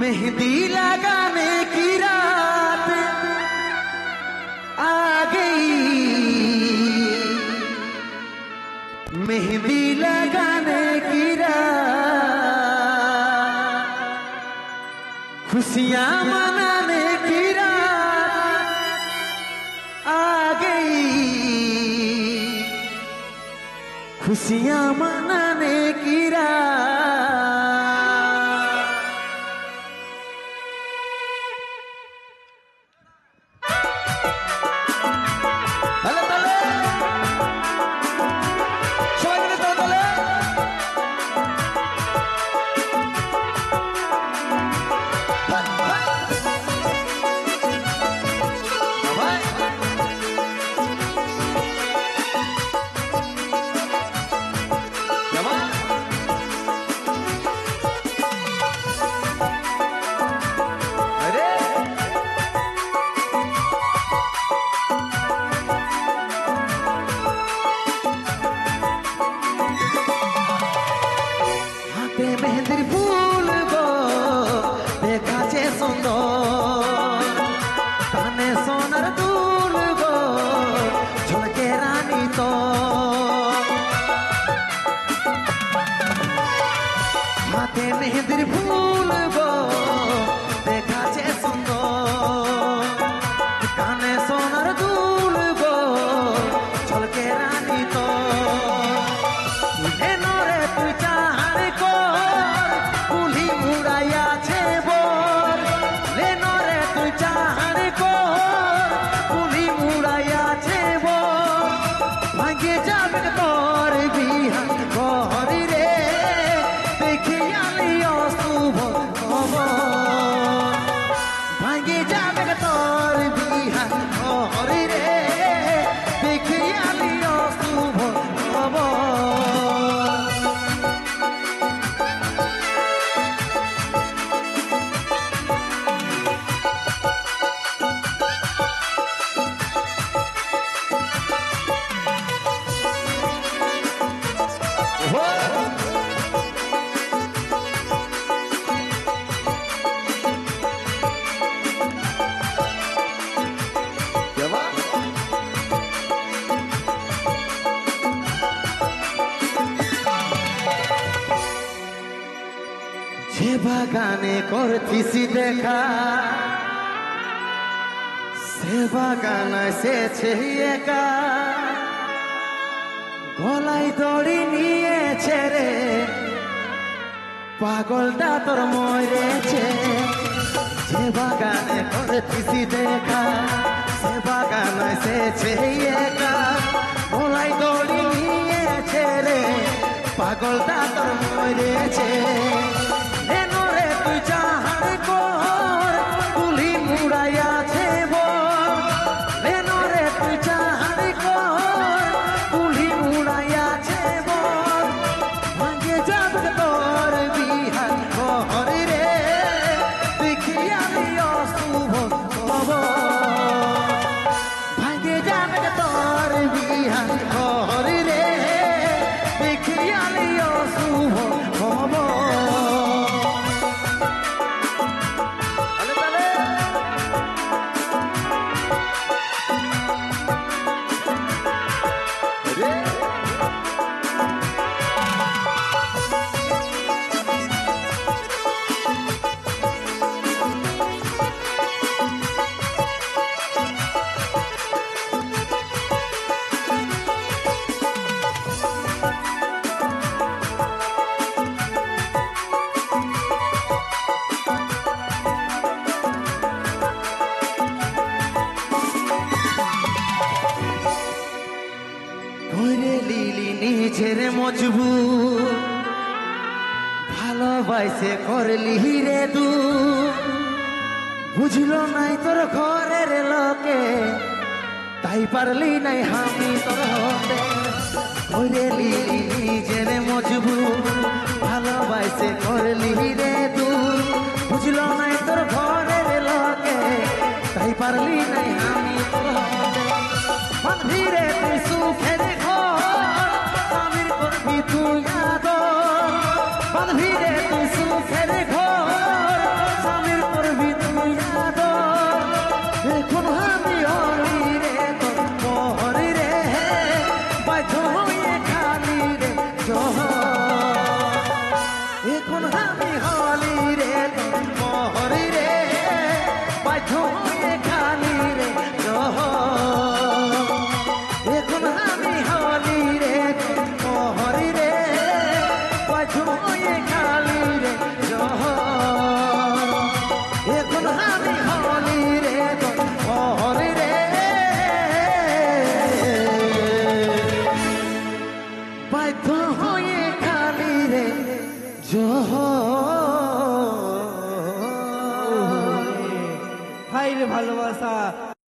मेहंदी लगाने की रात आ गई, मेहंदी लगाने की रात, खुशियां मनाने की रात आ गई, खुशियां मनाने की रात। মেহেন্দির ফুল গো দেখাছে সুন্দর, কানে সোনার দুল গো ঝলকে রানী তো, হাতে মেহেন্দির ফুল গো দেখাছে সুন্দর, কানে সোনার দুল গো ঝলকে রানী তো, নরে তুই চাহার কর কুলি মুড়াইয়াছে বোর, নরে তুই চাহার কর কুলি মুড়াইয়াছে বোর, ভাঙে যাবে তোর বিহান ঘরি রে দেখিয়ালি অশুভ খবর, ভাঙে যাবে তোর বিহান ঘরি রে দেখিয়ালি অশুভ খবর। যে বাগানে করতিসি দেখা, সে বাগান এসেছে একা, গলায় দড়ি নিয়েছে রে পাগলটা তোর মরেছে, যে বাগানে করতিসি দেখা, সে বাগান এসেছে একা, গলায় দড়ি নিয়েছে রে পাগলটা তোর মরেছে, নরে তুই চাহার কর কুলি মুড়াইয়াছে বোর, নরে তুই চাহার কর কুলি মুড়াইয়াছে বোর, ভাঙে যাবে তোর বিহান ঘরি রে দেখিয়ালি অশুভ খবর, ভাঙে যাবে তোর বিহান ঘরি রে দেখিয়ালি অশুভ খবর। করে লিলি নিজের মজবুত, ভালোবাসে করলি রে দু, বুঝলো নাই তোর ঘরের লোকে, তাই পারলি নাই আমি তোর হতে, করে লিলি নিজের মজবুত, ভালোবাসে করলি রে দু, বুঝলো নাই তোর ঘরের লোকে, তাই পারলি নাই আমি তোর হতে বাঁধবি রে তুই সুখের ঘর স্বামীর করবি তুই আদর বাঁধবি রে তুই সুখের ঘর স্বামীর করবি তুই আদর এখন আমি হলি রে তোর মোহরি রে বাধ্য হয়ে খালি রে জহর এখন আমি হলি রে তোর মোহরি রে বাধ্য হয়ে খালি রে জহর এখন আমি হলি রে তোর মোহরি রে বাধ্য হয়ে খালি রে জহর এখন আমি হলি রে তোর মোহরি রে বাধ্য হয়ে খালি রে হাই রে ভালোবাসা